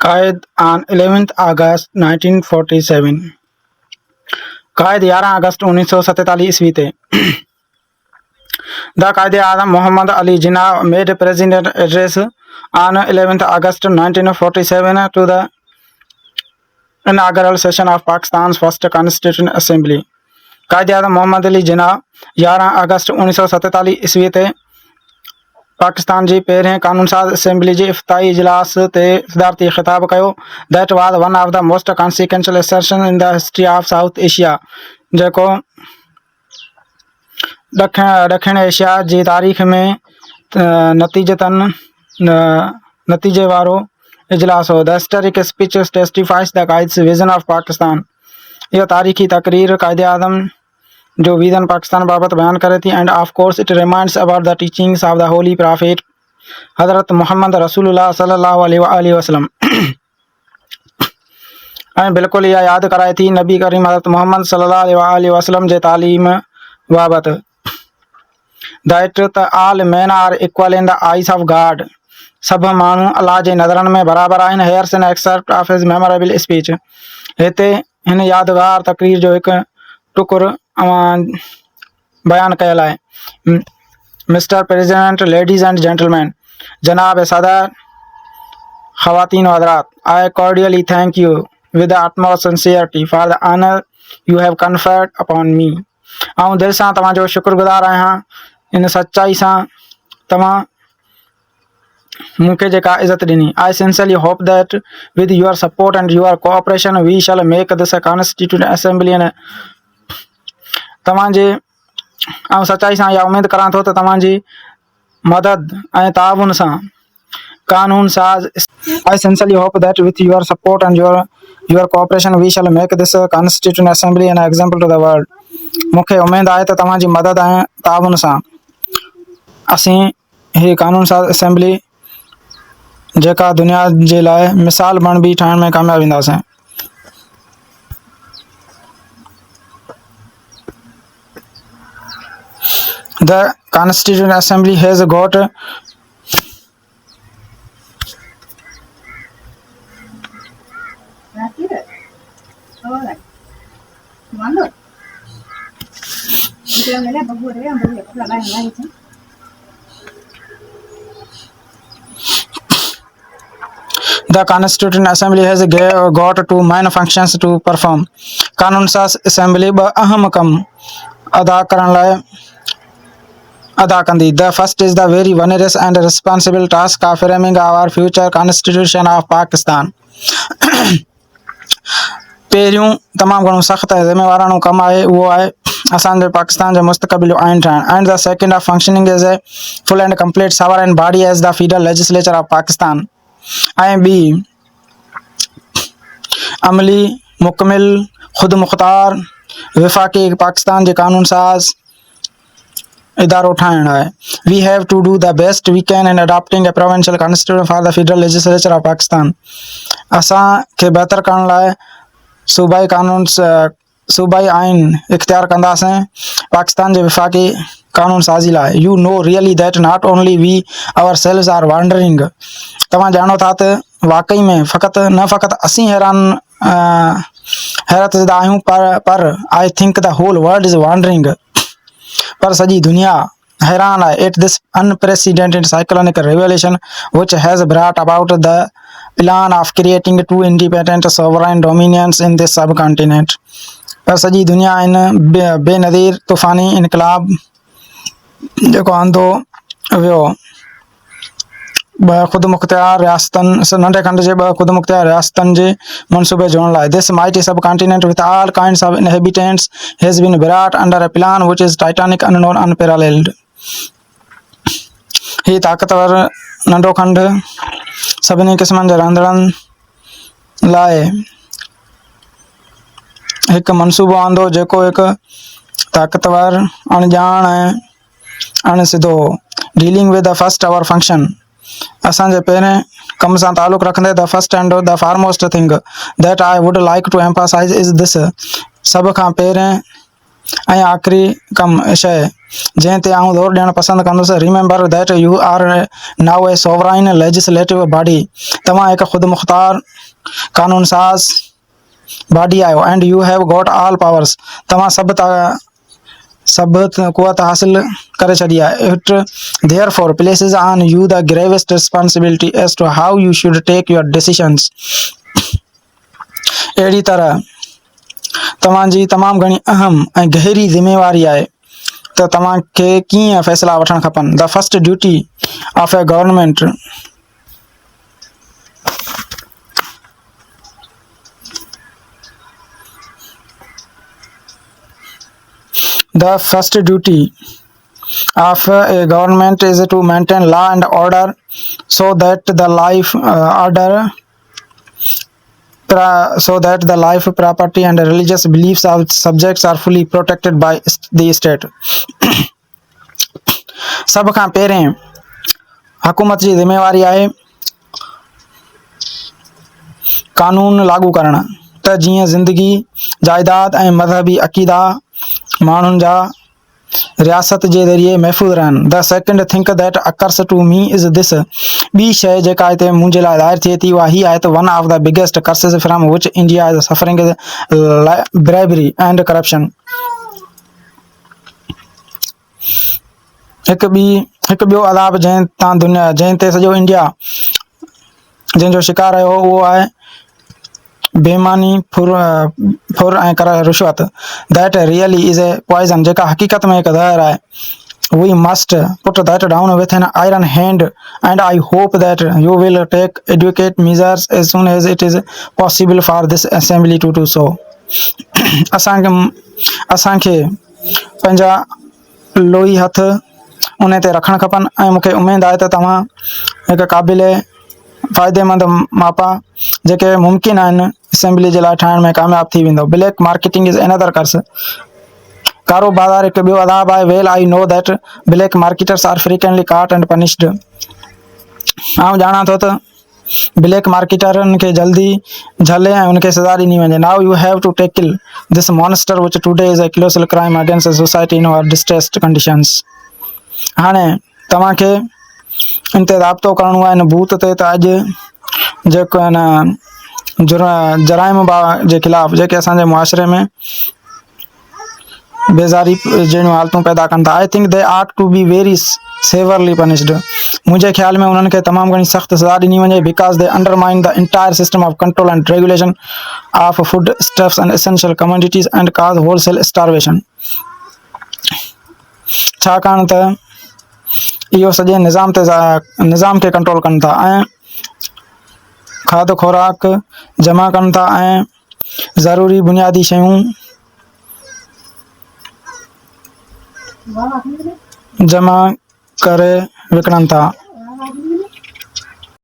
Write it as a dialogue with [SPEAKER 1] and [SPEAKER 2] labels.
[SPEAKER 1] Qaid on 11th August 1947 कायद 11 अगस्त 1947 ईस्वी थे The Quaid-e-Azam Muhammad Ali Jinnah made a president address on 11th August 1947 to the inaugural session of Pakistan's first Constituent Assembly. Quaid-e-Azam Mohammad Ali Jinnah 11 अगस्त 1947 ईस्वी ते पाकिस्तान जी पहिरें कानून साज़ assembly जी इफ्ताही इजलास ते सदारती खिताब कयो. That was one of the most consequential session in the history of south Asia, जेको ॾखिण एशिया जी तारीख़ में नतीजे वारो इजलास हो. The historic speech testifies the Quaid's vision of Pakistan. यह तारीख़ी तकरीर कायद-ए-आज़म जो विजन पाकिस्तान बाबत बयान करे थी. End of course it reminds about the teachings of the holy prophet हज़रत मोहम्मद रसूलुल्लाह सल्लल्लाहु अलैहि वसल्लम. ऐं बिल्कुलु इहा यादि कराए थी नबी करीम हज़रत मोहम्मद सल्लल्लाहु अलैहि वसल्लम जे तालीम बाबति. दैट त all men are equal in the eyes of God. सभु माण्हू अलाह जे नज़रनि में बराबरि आहिनि. Here's an excerpt of his memorable speech. हिते हिन यादगार तकरीर जो हिकु टुकुर बयान कयल आहे. Mister President, ladies and gentleman, जनाब सदर, ख़वातीन व हज़रात, I cordially thank you with the utmost sincerity for the honour you have conferred upon me. ऐं दिलि सां तव्हांजो शुक्रगुज़ार आहियां इन सचाई सां तव्हां मूंखे जेका इज़त ॾिनी. I sincerely hope that with your support and your cooperation we shall make this constituent assembly. And तव्हांजे ऐं सचाई सां इहा उमेदु करां थो त तव्हांजी मदद ऐं ताउन सां कानून साज़. I sincerely hope that with your support and your cooperation we shall make this constituent assembly an example to the world. मूंखे उमेदु आहे त तव्हांजी मदद ऐं ताउन सां असीं हीअ कानून साज़ असेंबली जेका दुनिया जे लाइ मिसाल बणिबी ठाहिण में कामयाबु ईंदासीं. The Constituent Assembly has got The Constituent Assembly has got two main functions to perform. कानून साज़ असेंबली ॿ अहम कम अदा करण लाइ अदा कंदी. The first is the very onerous and responsible task of framing our future constitution of Pakistan. पहिरियों तमामु घणो सख़्तु ऐं ज़िम्मेवाराणो कमु आहे उहो आहे असांजे पाकिस्तान जो मुस्तक़बिल जो आइन ठाहिणु. And the second of functioning as a full and complete sovereign body as the federal legislature of Pakistan. ऐं ॿी अमली मुकमिल ख़ुद मुख्तार विफ़ाक़ी पाकिस्तान जे कानून साज़ इदारो ठाहिणु आहे. We have to do the best we can in adopting a provincial constitution for the federal legislature of Pakistan. असांखे बहितर करण लाइ सूबाई आइन इख्तियार कंदासीं पाकिस्तान जे विफ़ाक़ी कानून साज़ी लाइ. You know really that not only we ourselves are wondering. तव्हां ॼाणो था त वाकई में न फ़क़ति असीं हैरत ज़दा आहियूं पर I think the whole world is wondering. पर सॼी दुनिया हैरान आहे at this unprecedented cyclonic revolution which has brought about the plan of creating two independent sovereign dominions in this subcontinent. पर सॼी दुनिया इन बेनज़ीर तूफ़ानी इनकलाब जेको आंदो वियो ॿ ख़ुदि मुख्तियार रियासतनि नंढे खंड जे ॿ ख़ुदि मुख्तियार रियासतनि जे मनसूबे जोड़ण लाइ. This mighty subcontinent with all kinds of inhabitants has been brought under a plan which is titanic unknown unparalleled. हीअ ताक़तवर नंढो खंड सभिनी क़िस्मनि जे रहंदड़नि लाइ हिकु मनसूबो आंदो जेको हिकु ताक़तवर अणॼाण ऐं अणसिधो. Dealing with the first our function. असांजे पहिरें कम सां ताल्लुक़ रखंदे the first and the foremost thing that I would like to emphasise is this. सभ खां पहिरें ऐं आख़िरी कम शइ जंहिं ते आउं ज़ोर ॾियणु पसंदि कंदुसि, remember that you are now a sovereign legislative body. तव्हां हिकु ख़ुदि मुख़्तार कानून साज़ बॉडी आहियो, and you have got all powers. तव्हां सभु क़ुवत हासिल करे छॾी आहे। It therefore places on you the gravest responsibility as to how you should take your decisions. अहिड़ी तरह तव्हांजी तमामु घणी अहम ऐं गहरी ज़िम्मेवारी आहे त तव्हांखे कीअं फ़ैसिला वठणु खपनि। The first duty of A government The first duty of a government is to maintain law and order so that the life, property and religious beliefs of subjects are fully protected by the state. सभ खां पहिरें हुकूमत जी ज़िम्मेवारी आहे कानून लागू करणु, त जीअं ज़िंदगी, जाइदाद ऐं मज़हबी अक़ीदा माण्हुनि जा रियासत जे ज़रिए महफ़ूज़ रहनि। The second thing that occurs to me is this. ॿी शइ जेका हिते मुंहिंजे लाइ ज़ाहिर थिए थी उहा हीअ आहे त one of the biggest curses from which India is suffering is bravery and corruption. हिकु ॿियो अदाब जंहिं ते सॼो इंडिया जंहिंजो शिकार रहियो उहो आहे बेईमानी, फुर ऐं रिश्वत। That really is a poison, जेका हक़ीक़त में हिकु ज़हर आहे। We must put that down with an iron hand and I hope that you will take adequate measures as soon as it is possible for this assembly to do so. असांखे पंहिंजा लोही हथ उन ते रखणु खपनि ऐं मूंखे उमेद आहे त तव्हां हिकु क़ाबिल फ़ाइदेमंद मापा जेके मुमकिन आहिनि असेंबली जे लाइ ठाहिण में कामयाब थी वेंदो। Black marketing is another curse. कारो बाज़ार हिकु ॿियो अदाब आहे। Well I know that black marketers are frequently caught and punished. आउं ॼाणा थो त ब्लैक मार्केटरनि खे जल्दी झले ऐं उनखे सज़ा ॾिनी वञे। Now you have to tackle this monster which today is a colossal crime against society in our distressed conditions. हाणे तव्हांखे इन ते राब्तो करिणो आहे इन भूत ते त अॼु जेको आहे न जराइम जे ख़िलाफ़ु जेके असांजे मुआशरे में बेज़ारी जहिड़ियूं हालतूं पैदा कनि था। I think they are to be very severely punished. मुंहिंजे ख़्याल में उन्हनि खे तमामु घणी सख़्तु सज़ा ॾिनी वञे because they undermine the entire system of control and regulation of food stuffs and essential commodities and काज़ होलसेल स्टारवेशन। छाकाणि त इहो सॼे निज़ाम खे कंट्रोल कनि था ऐं खाधो खुराक जमा कनि था ऐं ज़रूरी बुनियादी शयूं जमा करे विकिणनि था।